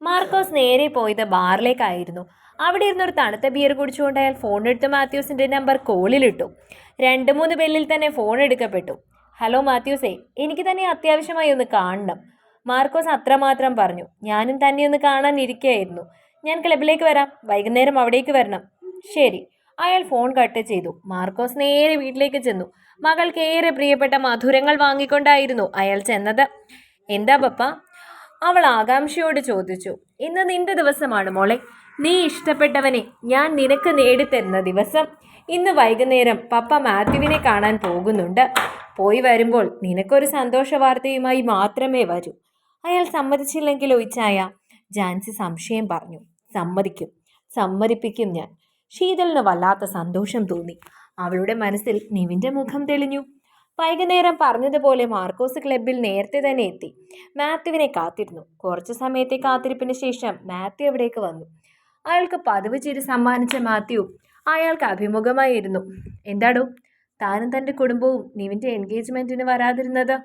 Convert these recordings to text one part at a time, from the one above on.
മാർക്കോസ് നേരെ പോയത് ബാറിലേക്കായിരുന്നു. അവിടെ ഇരുന്നൊരു തണുത്ത ബിയർ കുടിച്ചുകൊണ്ട് അയാൾ ഫോണെടുത്ത് മാത്യൂസിന്റെ നമ്പർ കോളിലിട്ടു. 2-3 ബെല്ലിൽ തന്നെ ഫോൺ എടുക്കപ്പെട്ടു. ഹലോ മാത്യൂസേ, എനിക്ക് തന്നെ അത്യാവശ്യമായി ഒന്ന് കാണണം. മാർക്കോസ് അത്രമാത്രം പറഞ്ഞു. ഞാനും തന്നെ ഒന്ന് കാണാൻ ഇരിക്കുകയായിരുന്നു. ഞാൻ ക്ലബിലേക്ക് വരാം, വൈകുന്നേരം അവിടേക്ക് വരണം. ശരി. അയാൾ ഫോൺ കട്ട് ചെയ്തു. മാർക്കോസ് നേരെ വീട്ടിലേക്ക് ചെന്നു. മകൾക്ക് ഏറെ പ്രിയപ്പെട്ട മധുരങ്ങൾ വാങ്ങിക്കൊണ്ടായിരുന്നു അയാൾ ചെന്നത്. എന്താ പപ്പ? അവൾ ആകാംക്ഷയോട് ചോദിച്ചു. ഇന്ന് നിന്റെ ദിവസമാണ് മോളെ. നീ ഇഷ്ടപ്പെട്ടവനെ ഞാൻ നിനക്ക് നേടിത്തരുന്ന ദിവസം. ഇന്ന് വൈകുന്നേരം പപ്പ മാത്യുവിനെ കാണാൻ പോകുന്നുണ്ട്. പോയി വരുമ്പോൾ നിനക്കൊരു സന്തോഷ വാർത്തയുമായി മാത്രമേ വരൂ. അയാൾ സമ്മതിച്ചില്ലെങ്കിലോ ഇച്ചായ? ജാൻസി സംശയം പറഞ്ഞു. സമ്മതിക്കും, സമ്മതിപ്പിക്കും ഞാൻ. ശീതളിന് വല്ലാത്ത സന്തോഷം തോന്നി. അവളുടെ മനസ്സിൽ നിവിന്റെ മുഖം തെളിഞ്ഞു. വൈകുന്നേരം പറഞ്ഞതുപോലെ മാർക്കോസ് ക്ലബിൽ നേരത്തെ തന്നെ എത്തി. മാത്യുവിനെ കാത്തിരുന്നു. കുറച്ചു സമയത്തെ കാത്തിരിപ്പിന് ശേഷം മാത്യു അവിടേക്ക് വന്നു. അയാൾക്ക് പതിവ് ചിരി സമ്മാനിച്ച മാത്യു അയാൾക്ക് അഭിമുഖമായിരുന്നു. എന്താടോ, താനും തൻ്റെ കുടുംബവും നിവിൻ്റെ എൻഗേജ്മെന്റിന് വരാതിരുന്നത്?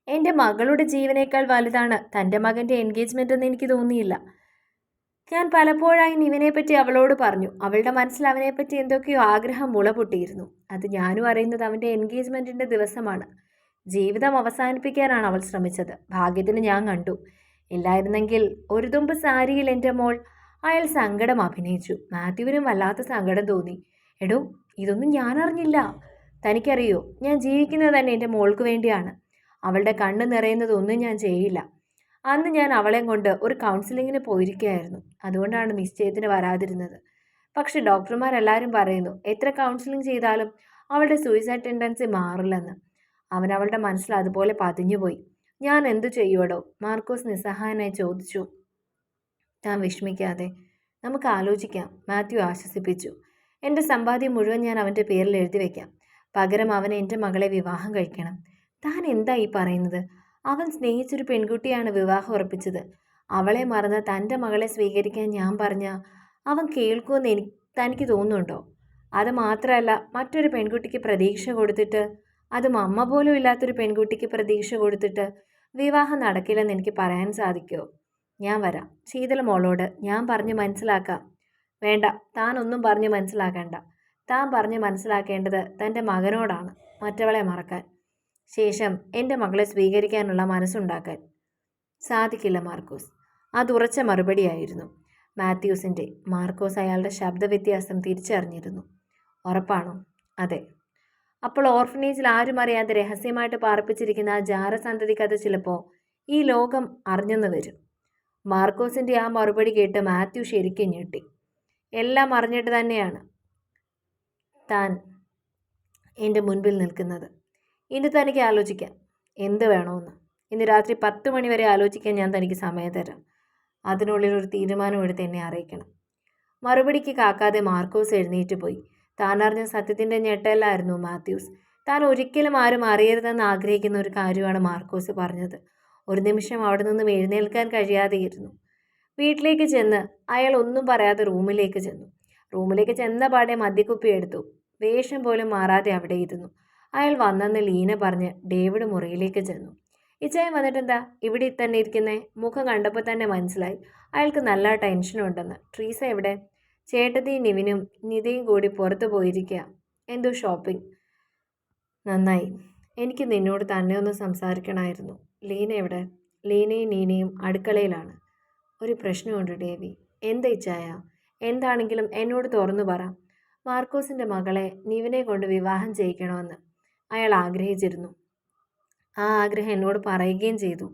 എൻ്റെ മകളുടെ ജീവനേക്കാൾ വലുതാണ് തൻ്റെ മകൻ്റെ എൻഗേജ്മെന്റ് എന്ന് എനിക്ക് തോന്നിയില്ല. ഞാൻ പലപ്പോഴായി നിവിനെപ്പറ്റി അവളോട് പറഞ്ഞു. അവളുടെ മനസ്സിൽ അവനെപ്പറ്റി എന്തൊക്കെയോ ആഗ്രഹം മുളപൊട്ടിയിരുന്നു. അത് ഞാനും അറിയുന്നത് അവൻ്റെ എൻഗേജ്മെന്റിൻ്റെ ദിവസമാണ്. ജീവിതം അവസാനിപ്പിക്കാനാണ് അവൾ ശ്രമിച്ചത്. ഭാഗ്യത്തിന് ഞാൻ കണ്ടു. ഇല്ലായിരുന്നെങ്കിൽ ഒരു തുമ്പ് സാരിയിൽ എൻ്റെ മോൾ. അയാൾ സങ്കടം അഭിനയിച്ചു. മാത്യുവിനും വല്ലാത്ത സങ്കടം തോന്നി. എടോ, ഇതൊന്നും ഞാൻ അറിഞ്ഞില്ല. തനിക്കറിയോ, ഞാൻ ജീവിക്കുന്നത് തന്നെ എൻ്റെ മോൾക്ക് വേണ്ടിയാണ്. അവളുടെ കണ്ണ് നിറയുന്നതൊന്നും ഞാൻ ചെയ്യില്ല. അന്ന് ഞാൻ അവളെയും കൊണ്ട് ഒരു കൗൺസിലിങ്ങിന് പോയിരിക്കുകയായിരുന്നു. അതുകൊണ്ടാണ് നിശ്ചയത്തിന് വരാതിരുന്നത്. പക്ഷെ ഡോക്ടർമാരെല്ലാവരും പറയുന്നു എത്ര കൗൺസിലിംഗ് ചെയ്താലും അവളുടെ സൂയിസൈഡ് ടെൻഡൻസി മാറില്ലെന്ന്. അവൻ അവളുടെ മനസ്സിൽ അതുപോലെ പതിഞ്ഞുപോയി. ഞാൻ എന്തു ചെയ്യുവടോ? മാർക്കോസ് നിസ്സഹായനായി ചോദിച്ചു. താൻ വിഷമിക്കാതെ, നമുക്ക് ആലോചിക്കാം, മാത്യു ആശ്വസിപ്പിച്ചു. എൻ്റെ സമ്പാദ്യം മുഴുവൻ ഞാൻ അവൻ്റെ പേരിൽ എഴുതി വയ്ക്കാം. പകരം അവൻ എൻ്റെ മകളെ വിവാഹം കഴിക്കണം. താൻ എന്താ ഈ പറയുന്നത്? അവൻ സ്നേഹിച്ചൊരു പെൺകുട്ടിയാണ് വിവാഹം ഉറപ്പിച്ചത്. അവളെ മറന്ന് തൻ്റെ മകളെ സ്വീകരിക്കാൻ ഞാൻ പറഞ്ഞ അവൻ കേൾക്കുമെന്ന് തനിക്ക് തോന്നുന്നുണ്ടോ? അത് മാത്രമല്ല, മറ്റൊരു പെൺകുട്ടിക്ക് പ്രതീക്ഷ കൊടുത്തിട്ട്, അതും അമ്മ പോലും ഇല്ലാത്തൊരു പെൺകുട്ടിക്ക് പ്രതീക്ഷ കൊടുത്തിട്ട് വിവാഹം നടക്കില്ലെന്ന് എനിക്ക് പറയാൻ സാധിക്കുമോ? ഞാൻ വരാം. ശീതള മോളോട് ഞാൻ പറഞ്ഞ് മനസ്സിലാക്കാം. വേണ്ട, താൻ ഒന്നും പറഞ്ഞ് മനസ്സിലാക്കേണ്ട. താൻ പറഞ്ഞ് മനസ്സിലാക്കേണ്ടത് തൻ്റെ മകനോടാണ്, മറ്റവളെ മറക്കാൻ. ശേഷം എൻ്റെ മകളെ സ്വീകരിക്കാനുള്ള മനസ്സുണ്ടാക്കാൻ. സാധിക്കില്ല മാർക്കോസ്. അതുറച്ച മറുപടിയായിരുന്നു മാത്യൂസിൻ്റെ. മാർക്കോസ് അയാളുടെ ശബ്ദവ്യത്യാസം തിരിച്ചറിഞ്ഞിരുന്നു. ഉറപ്പാണോ? അതെ. അപ്പോൾ ഓർഫനേജിൽ ആരും അറിയാതെ രഹസ്യമായിട്ട് പാർപ്പിച്ചിരിക്കുന്ന ആ ജാരസന്തതി കഥ ചിലപ്പോൾ ഈ ലോകം അറിഞ്ഞെന്ന് വരും. മാർക്കോസിൻ്റെ ആ മറുപടി കേട്ട് മാത്യു ശരിക്കും ഞെട്ടി. എല്ലാം അറിഞ്ഞിട്ട് തന്നെയാണ് താൻ എൻ്റെ മുൻപിൽ നിൽക്കുന്നത്. ഇന്ന് തനിക്ക് ആലോചിക്കാം എന്ത് വേണമെന്ന്. ഇന്ന് രാത്രി 10 മണി വരെ ആലോചിക്കാൻ ഞാൻ തനിക്ക് സമയം തരാം. അതിനുള്ളിൽ ഒരു തീരുമാനമെടുത്ത് എന്നെ അറിയിക്കണം. മറുപടിക്ക് കാക്കാതെ മാർക്കോസ് എഴുന്നേറ്റ് പോയി. താൻ അറിഞ്ഞ സത്യത്തിൻ്റെ ഞെട്ടലായിരുന്നു മാത്യൂസ്. താൻ ഒരിക്കലും ആരും അറിയരുതെന്ന് ആഗ്രഹിക്കുന്ന ഒരു കാര്യമാണ് മാർക്കോസ് പറഞ്ഞത്. ഒരു നിമിഷം അവിടെ നിന്നും എഴുന്നേൽക്കാൻ കഴിയാതെയിരുന്നു. വീട്ടിലേക്ക് ചെന്ന് അയാൾ ഒന്നും പറയാതെ റൂമിലേക്ക് ചെന്നു. റൂമിലേക്ക് ചെന്ന പാടെ മദ്യക്കുപ്പി എടുത്തു. വേഷം പോലും മാറാതെ അവിടെ ഇരുന്നു. അയാൾ വന്നെന്ന് ലീന പറഞ്ഞ് ഡേവിഡ് മുറിയിലേക്ക് ചെന്നു. ഇച്ചായം വന്നിട്ടെന്താ ഇവിടെ തന്നെ ഇരിക്കുന്നേ? മുഖം കണ്ടപ്പോൾ തന്നെ മനസ്സിലായി അയാൾക്ക് നല്ല ടെൻഷനുണ്ടെന്ന്. ട്രീസ എവിടെ? ചേട്ടത്തിയും നിവിനും നിതയും കൂടി പുറത്തു പോയിരിക്കുക. എന്തോ ഷോപ്പിംഗ്. നന്നായി. എനിക്ക് നിന്നോട് തന്നെ ഒന്ന് സംസാരിക്കണമായിരുന്നു. ലീന എവിടെ? ലീനയും നീനയും അടുക്കളയിലാണ്. ഒരു പ്രശ്നമുണ്ട് ഡേവി. എന്താ ഇച്ചായ? എന്താണെങ്കിലും എന്നോട് തുറന്നു പറ. മാർക്കോസിൻ്റെ മകളെ നിവിനെ കൊണ്ട് വിവാഹം ചെയ്യിക്കണമെന്ന് അയാൾ ആഗ്രഹിച്ചിരുന്നു. ആ ആഗ്രഹം എന്നോട് പറയുകയും ചെയ്തു.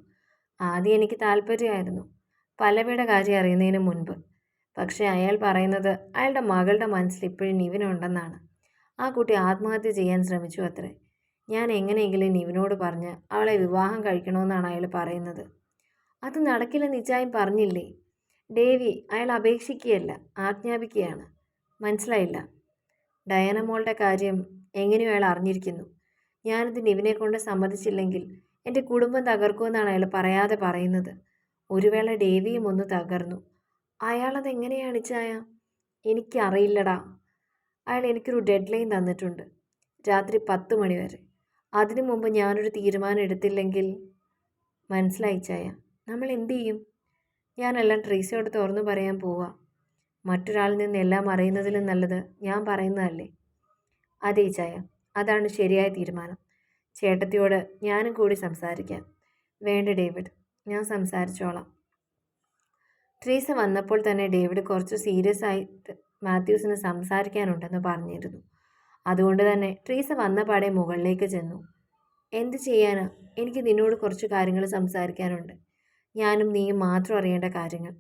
ആദ്യം എനിക്ക് താല്പര്യമായിരുന്നു, പല്ലവിയുടെ കാര്യം അറിയുന്നതിന് മുൻപ്. പക്ഷേ അയാൾ പറയുന്നത് അയാളുടെ മകളുടെ മനസ്സിൽ ഇപ്പോഴും നിവിനുണ്ടെന്നാണ്. ആ കുട്ടി ആത്മഹത്യ ചെയ്യാൻ ശ്രമിച്ചു അത്രേ. ഞാൻ എങ്ങനെയെങ്കിലും നിവിനോട് പറഞ്ഞ് അവളെ വിവാഹം കഴിക്കണമെന്നാണ് അയാൾ പറയുന്നത്. അത് നടക്കില്ലെന്ന് നിശ്ചയം പറഞ്ഞില്ലേ? ഡേവി, അയാൾ അപേക്ഷിക്കുകയല്ല, ആജ്ഞാപിക്കുകയാണ്. മനസ്സിലായില്ല? ഡയന മോളുടെ കാര്യം എങ്ങനെയോ അയാൾ അറിഞ്ഞിരിക്കുന്നു. ഞാനത് നിവിനെ കൊണ്ട് സമ്മതിച്ചില്ലെങ്കിൽ എൻ്റെ കുടുംബം തകർക്കുമെന്നാണ് അയാൾ പറയാതെ പറയുന്നത്. ഒരു വേള ഡേവിയും ഒന്ന് തകർന്നു. അയാളതെങ്ങനെയാണ് ചായ? എനിക്കറിയില്ലടാ. അയാൾ എനിക്കൊരു ഡെഡ് ലൈൻ തന്നിട്ടുണ്ട്, രാത്രി 10 മണി വരെ. അതിനു മുമ്പ് ഞാനൊരു തീരുമാനം എടുത്തില്ലെങ്കിൽ. മനസ്സിലായി ചായ? നമ്മൾ എന്തു ചെയ്യും? ഞാനെല്ലാം ട്രീസയോട് തുറന്നു പറയാൻ പോവാ. മറ്റൊരാളിൽ നിന്ന് എല്ലാം അറിയുന്നതിലും നല്ലത് ഞാൻ പറയുന്നതല്ലേ? അതെ ചായ, അതാണ് ശരിയായ തീരുമാനം. ചേട്ടത്തിയോട് ഞാനും കൂടി സംസാരിക്കാം. വേണ്ട ഡേവിഡ്, ഞാൻ സംസാരിച്ചോളാം. ട്രീസ വന്നപ്പോൾ തന്നെ ഡേവിഡ് കുറച്ച് സീരിയസ് ആയിട്ട് മാത്യൂസിന് സംസാരിക്കാനുണ്ടെന്ന് പറഞ്ഞിരുന്നു. അതുകൊണ്ട് തന്നെ ട്രീസ വന്ന പാടെ മുകളിലേക്ക് ചെന്നു. എന്ത് ചെയ്യാനാ, എനിക്ക് നിന്നോട് കുറച്ച് കാര്യങ്ങൾ സംസാരിക്കാനുണ്ട്. ഞാനും നീയും മാത്രം അറിയേണ്ട കാര്യങ്ങൾ.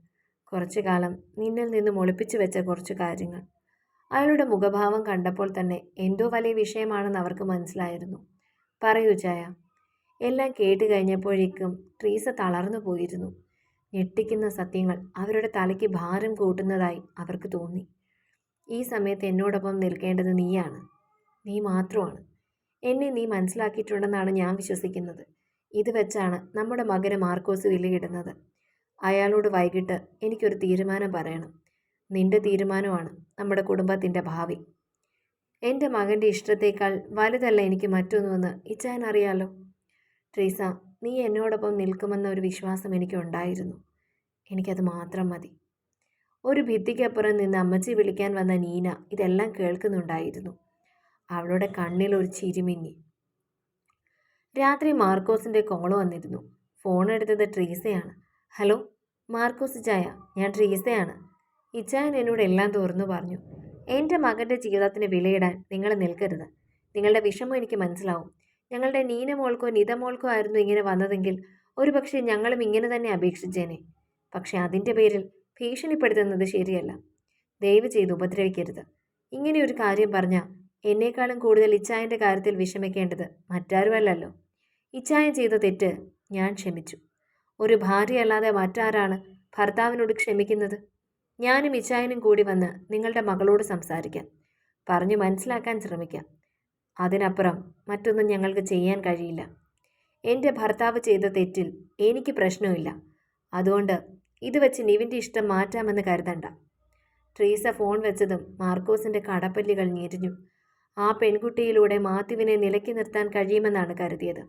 കുറച്ചു കാലം നിന്നിൽ നിന്നും ഒളിപ്പിച്ചു വെച്ച കുറച്ച് കാര്യങ്ങൾ. അയാളുടെ മുഖഭാവം കണ്ടപ്പോൾ തന്നെ എന്തോ വലിയ വിഷയമാണെന്ന് അവർക്ക് മനസ്സിലായിരുന്നു. പറയൂ ചായ. എല്ലാം കേട്ട് കഴിഞ്ഞപ്പോഴേക്കും ട്രീസ തളർന്നു പോയിരുന്നു. ഞെട്ടിക്കുന്ന സത്യങ്ങൾ അവരുടെ തലയ്ക്ക് ഭാരം കൂട്ടുന്നതായി അവർക്ക് തോന്നി. ഈ സമയത്ത് എന്നോടൊപ്പം നിൽക്കേണ്ടത് നീയാണ്. നീ മാത്രമാണ്. എന്നെ നീ മനസ്സിലാക്കിയിട്ടുണ്ടെന്നാണ് ഞാൻ വിശ്വസിക്കുന്നത്. ഇത് വെച്ചാണ് നമ്മുടെ മകനെ മാർക്കോസ് വിലയിടുന്നത്. അയാളോട് വൈകിട്ട് എനിക്കൊരു തീരുമാനം പറയണം. നിന്റെ തീരുമാനമാണ് നമ്മുടെ കുടുംബത്തിൻ്റെ ഭാവി. എൻ്റെ മകൻ്റെ ഇഷ്ടത്തേക്കാൾ വലുതല്ല എനിക്ക് മറ്റൊന്നുമെന്ന് ഇച്ചാൻ അറിയാലോ. ട്രീസ, നീ എന്നോടൊപ്പം നിൽക്കുമെന്ന ഒരു വിശ്വാസം എനിക്കുണ്ടായിരുന്നു. എനിക്കത് മാത്രം മതി. ഒരു ഭിത്തിക്കപ്പുറം നിന്ന് അമ്മച്ചി വിളിക്കാൻ വന്ന നീന ഇതെല്ലാം കേൾക്കുന്നുണ്ടായിരുന്നു. അവളുടെ കണ്ണിൽ ഒരു ചിരിമിന്നി. രാത്രി മാർക്കോസിൻ്റെ കോൾ വന്നിരുന്നു. ഫോൺ എടുത്തത് ട്രീസയാണ്. ഹലോ മാർക്കോസ് ചായ, ഞാൻ ട്രീസയാണ്. ഇച്ചായൻ എന്നോട് എല്ലാം തുറന്നു പറഞ്ഞു. എൻ്റെ മകൻ്റെ ജീവിതത്തിന് വിലയിടാൻ നിങ്ങൾ നിൽക്കരുത്. നിങ്ങളുടെ വിഷമം എനിക്ക് മനസ്സിലാവും. ഞങ്ങളുടെ നീന മോൾക്കോ നിത മോൾക്കോ ആയിരുന്നു ഇങ്ങനെ വന്നതെങ്കിൽ ഒരുപക്ഷെ ഞങ്ങളും ഇങ്ങനെ തന്നെ അപേക്ഷിച്ചേനെ. പക്ഷെ അതിൻ്റെ പേരിൽ ഭീഷണിപ്പെടുത്തുന്നത് ശരിയല്ല. ദയവ് ചെയ്ത് ഉപദ്രവിക്കരുത്. ഇങ്ങനെയൊരു കാര്യം പറഞ്ഞാൽ എന്നേക്കാളും കൂടുതൽ ഇച്ചായൻ്റെ കാര്യത്തിൽ വിഷമിക്കേണ്ടത് മറ്റാരുമല്ലല്ലോ. ഇച്ചായൻ ചെയ്ത തെറ്റ് ഞാൻ ക്ഷമിച്ചു. ഒരു ഭാര്യയല്ലാതെ മറ്റാരാണ് ഭർത്താവിനോട് ക്ഷമിക്കുന്നത്? ഞാനും ഇച്ചായനും കൂടി വന്ന് നിങ്ങളുടെ മകളോട് സംസാരിക്കാം. പറഞ്ഞു മനസ്സിലാക്കാൻ ശ്രമിക്കാം. അതിനപ്പുറം മറ്റൊന്നും ഞങ്ങൾക്ക് ചെയ്യാൻ കഴിയില്ല. എൻ്റെ ഭർത്താവ് ചെയ്ത തെറ്റിൽ എനിക്ക് പ്രശ്നമില്ല. അതുകൊണ്ട് ഇത് വെച്ച് നിവിൻ്റെ ഇഷ്ടം മാറ്റാമെന്ന് കരുതണ്ട. ട്രീസ ഫോൺ വെച്ചതും മാർക്കോസിൻ്റെ കടപ്പല്ലുകൾ ഞെരിഞ്ഞു. ആ പെൺകുട്ടിയിലൂടെ മാത്യുവിനെ നിലയ്ക്ക് നിർത്താൻ കഴിയുമെന്നാണ് കരുതിയത്.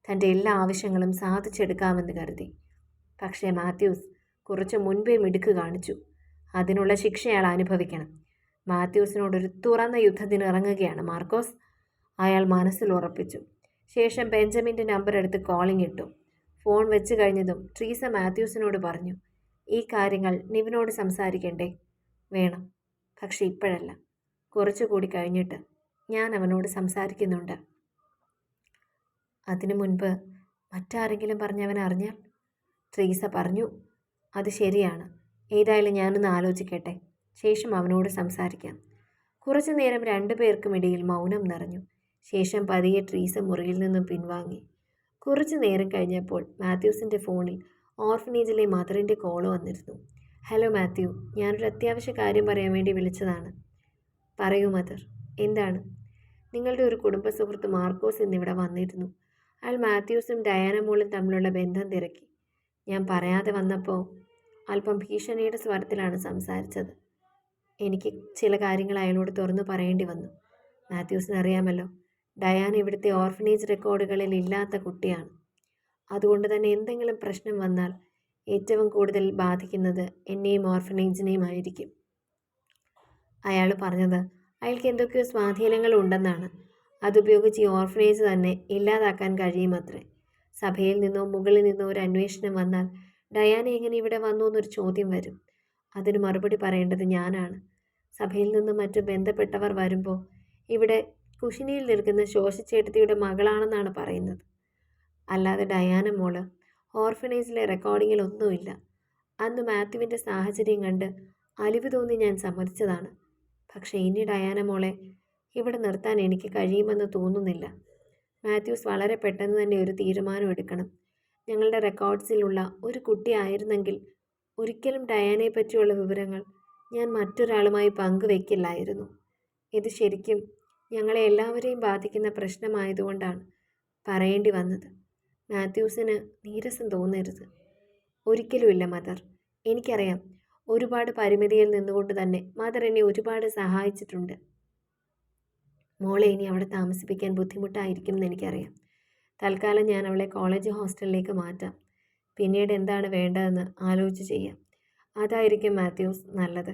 തൻ്റെ എല്ലാ ആവശ്യങ്ങളും സാധിച്ചെടുക്കാമെന്ന് കരുതി. പക്ഷേ മാത്യൂസ് കുറച്ച് മുൻപേ മിടുക്ക് കാണിച്ചു. അതിനുള്ള ശിക്ഷ അയാൾ അനുഭവിക്കണം. മാത്യൂസിനോടൊരു തുറന്ന യുദ്ധത്തിന് ഇറങ്ങുകയാണ് മാർക്കോസ്, അയാൾ മനസ്സിൽ ഉറപ്പിച്ചു. ശേഷം ബെഞ്ചമിൻ്റെ നമ്പർ എടുത്ത് കോളിംഗ് ഇട്ടു. ഫോൺ വെച്ച് കഴിഞ്ഞതും ട്രീസ മാത്യൂസിനോട് പറഞ്ഞു, ഈ കാര്യങ്ങൾ നിവിനോട് സംസാരിക്കണ്ടേ? വേണം, പക്ഷെ ഇപ്പോഴല്ല. കുറച്ചുകൂടി കഴിഞ്ഞിട്ട് ഞാൻ അവനോട് സംസാരിക്കുന്നുണ്ട്. അതിനു മുൻപ് മറ്റാരെങ്കിലും പറഞ്ഞവൻ അറിഞ്ഞാൽ? ട്രീസ പറഞ്ഞു. അത് ശരിയാണ്. ഏതായാലും ഞാനൊന്ന് ആലോചിക്കട്ടെ, ശേഷം അവനോട് സംസാരിക്കാം. കുറച്ചു നേരം രണ്ടുപേർക്കുമിടയിൽ മൗനം നിറഞ്ഞു. ശേഷം പതിയെ ട്രീസ മുറിയിൽ നിന്നും പിൻവാങ്ങി. കുറച്ചു നേരം കഴിഞ്ഞപ്പോൾ മാത്യൂസിൻ്റെ ഫോണിൽ ഓർഫനേജിലെ മദറിൻ്റെ കോൾ വന്നിരുന്നു. ഹലോ മാത്യു, ഞാനൊരു അത്യാവശ്യ കാര്യം പറയാൻ വേണ്ടി വിളിച്ചതാണ്. പറയൂ മദർ, എന്താണ്? നിങ്ങളുടെ ഒരു കുടുംബ സുഹൃത്ത് മാർക്കോസ് എന്നിവിടെ വന്നിരുന്നു. അയാൾ മാത്യൂസും ഡയാന മോളും തമ്മിലുള്ള ബന്ധം തിരക്കി. ഞാൻ പറയാതെ വന്നപ്പോൾ അല്പം ഭീഷണിയുടെ സ്വരത്തിലാണ് സംസാരിച്ചത്. എനിക്ക് ചില കാര്യങ്ങൾ അയാളോട് തുറന്നു പറയേണ്ടി വന്നു. മാത്യൂസിന് അറിയാമല്ലോ, ഡയാന ഇവിടുത്തെ ഓർഫനേജ് റെക്കോർഡുകളിൽ ഇല്ലാത്ത കുട്ടിയാണ്. അതുകൊണ്ട് തന്നെ എന്തെങ്കിലും പ്രശ്നം വന്നാൽ ഏറ്റവും കൂടുതൽ ബാധിക്കുന്നത് എന്നെയും ഓർഫനേജിനെയും ആയിരിക്കും. അയാൾ പറഞ്ഞത് അയാൾക്ക് എന്തൊക്കെയോ സ്വാധീനങ്ങൾ ഉണ്ടെന്നാണ്. അതുപയോഗിച്ച് ഈ ഓർഫനേജ് തന്നെ ഇല്ലാതാക്കാൻ കഴിയുമത്രേ. സഭയിൽ നിന്നോ മുകളിൽ നിന്നോ ഒരു അന്വേഷണം വന്നാൽ ഡയാന എങ്ങനെ ഇവിടെ വന്നു എന്നൊരു ചോദ്യം വരും. അതിന് മറുപടി പറയേണ്ടത് ഞാനാണ്. സഭയിൽ നിന്നും മറ്റു ബന്ധപ്പെട്ടവർ വരുമ്പോൾ ഇവിടെ കുശിനിയിൽ നിൽക്കുന്ന ശോശിച്ചേട്ടത്തിയുടെ മകളാണെന്നാണ് പറയുന്നത്. അല്ലാതെ ഡയാന മോള് ഓർഫനേജിലെ റെക്കോർഡിങ്ങിലൊന്നുമില്ല. അന്ന് മാത്യുവിൻ്റെ സാഹചര്യം കണ്ട് അലിവ് തോന്നി ഞാൻ സമ്മതിച്ചതാണ്. പക്ഷേ ഇനി ഡയാന മോളെ ഇവിടെ നിർത്താൻ എനിക്ക് കഴിയുമെന്ന് തോന്നുന്നില്ല. മാത്യൂസ് വളരെ പെട്ടെന്ന് തന്നെ ഒരു തീരുമാനം എടുക്കണം. ഞങ്ങളുടെ റെക്കോർഡ്സിലുള്ള ഒരു കുട്ടിയായിരുന്നെങ്കിൽ ഒരിക്കലും ഡയാനയെ പറ്റിയുള്ള വിവരങ്ങൾ ഞാൻ മറ്റൊരാളുമായി പങ്കുവയ്ക്കില്ലായിരുന്നു. ഇത് ശരിക്കും ഞങ്ങളെ എല്ലാവരെയും ബാധിക്കുന്ന പ്രശ്നമായതുകൊണ്ടാണ് പറയേണ്ടി വന്നത്. മാത്യൂസിന് നീരസം തോന്നരുത്. ഒരിക്കലുമില്ല മദർ. എനിക്കറിയാം, ഒരുപാട് പരിമിതിയിൽ നിന്നുകൊണ്ട് തന്നെ മദർ എന്നെ ഒരുപാട് സഹായിച്ചിട്ടുണ്ട്. മോളെ ഇനി അവിടെ താമസിപ്പിക്കാൻ ബുദ്ധിമുട്ടായിരിക്കും എന്ന് എനിക്കറിയാം. തൽക്കാലം ഞാൻ അവളെ കോളേജ് ഹോസ്റ്റലിലേക്ക് മാറ്റാം. പിന്നീട് എന്താണ് വേണ്ടതെന്ന് ആലോചിച്ച് ചെയ്യാം. അതായിരിക്കും മാത്യൂസ് നല്ലത്.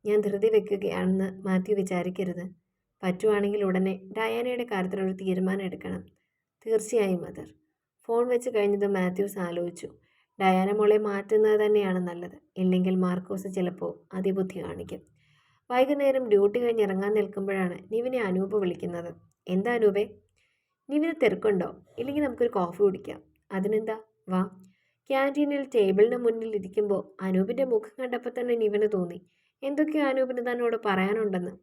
ഞാൻ ധൃതി വെക്കുകയാണെന്ന് മാത്യു വിചാരിക്കരുത്. പറ്റുവാണെങ്കിൽ ഉടനെ ഡയാനയുടെ കാര്യത്തിലൊരു തീരുമാനം എടുക്കണം. തീർച്ചയായും മദർ. ഫോൺ വെച്ച് കഴിഞ്ഞത് മാത്യൂസ് ആലോചിച്ചു. ഡയാന മോളെ മാറ്റുന്നത് തന്നെയാണ് നല്ലത്. ഇല്ലെങ്കിൽ മാർക്കോസ് ചിലപ്പോൾ അതിബുദ്ധി കാണിക്കും. വൈകുന്നേരം ഡ്യൂട്ടി കഴിഞ്ഞ് ഇറങ്ങാൻ നിൽക്കുമ്പോഴാണ് നിവിനെ അനൂപ് വിളിക്കുന്നത്. എന്താ അനൂപേ? നിവിന് തിരക്കുണ്ടോ? ഇല്ലെങ്കിൽ നമുക്കൊരു കോഫി കുടിക്കാം. അതിനെന്താ, വാ. ക്യാൻറ്റീനിൽ ടേബിളിന് മുന്നിൽ ഇരിക്കുമ്പോൾ അനൂപിൻ്റെ മുഖം കണ്ടപ്പോൾ തന്നെ നിവിന് തോന്നി എന്തൊക്കെയോ അനൂപിന് തന്നോട് പറയാനുണ്ടെന്ന്.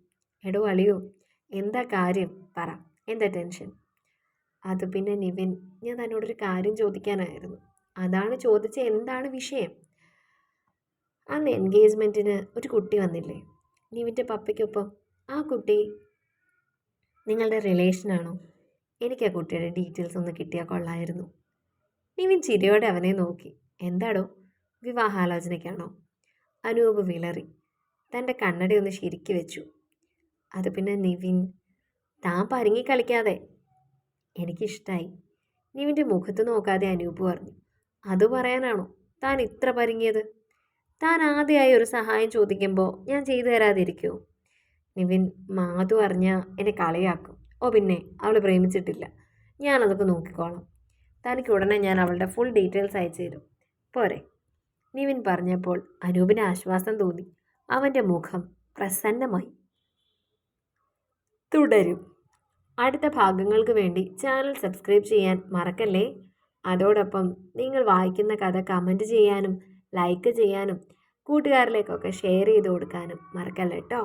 എടോ അളിയോ, എന്താ കാര്യം പറ, എന്താ ടെൻഷൻ? അത് പിന്നെ നിവിൻ, ഞാൻ തന്നോടൊരു കാര്യം ചോദിക്കാനായിരുന്നു. അതാണ് ചോദിച്ച, എന്താണ് വിഷയം? അന്ന് എൻഗേജ്മെൻറ്റിന് ഒരു കുട്ടി വന്നില്ലേ, നിവിൻ്റെ പപ്പയ്ക്കൊപ്പം? ആ കുട്ടി നിങ്ങളുടെ റിലേഷനാണോ? എനിക്ക് ആ കുട്ടിയുടെ ഡീറ്റെയിൽസ് ഒന്ന് കിട്ടിയാൽ കൊള്ളായിരുന്നു. നിവിൻ ചിരിയോടെ അവനെ നോക്കി. എന്താടോ, വിവാഹാലോചനയ്ക്കാണോ? അനൂപ് വിളറി. തൻ്റെ കണ്ണട ഒന്ന് ശരിക്ക് വെച്ചു. അത് പിന്നെ നിവിൻ, താൻ പരുങ്ങി കളിക്കാതെ. എനിക്കിഷ്ടായി. നിവിൻ്റെ മുഖത്ത് നോക്കാതെ അനൂപ് പറഞ്ഞു. അത് പറയാനാണോ താൻ ഇത്ര പരുങ്ങിയത്? താൻ ആദ്യമായി ഒരു സഹായം ചോദിക്കുമ്പോൾ ഞാൻ ചെയ്തു തരാതിരിക്കുമോ? നിവിൻ, മാധു അറിഞ്ഞാൽ എന്നെ കളിയാക്കും. ഓ പിന്നെ, അവൾ പ്രേമിച്ചിട്ടില്ല. ഞാനതൊക്കെ നോക്കിക്കോളാം. തനിക്ക് ഉടനെ ഞാൻ അവളുടെ ഫുൾ ഡീറ്റെയിൽസ് അയച്ചു തരും, പോരെ? നിവിൻ പറഞ്ഞപ്പോൾ അനൂപിന് ആശ്വാസം തോന്നി. അവൻ്റെ മുഖം പ്രസന്നമായി. തുടരും. അടുത്ത ഭാഗങ്ങൾക്ക് വേണ്ടി ചാനൽ സബ്സ്ക്രൈബ് ചെയ്യാൻ മറക്കല്ലേ. അതോടൊപ്പം നിങ്ങൾ വായിക്കുന്ന കഥ കമൻറ്റ് ചെയ്യാനും ലൈക്ക് ചെയ്യാനും കൂട്ടുകാരിലേക്കൊക്കെ ഷെയർ ചെയ്ത് കൊടുക്കാനും മറക്കല്ലേ കേട്ടോ.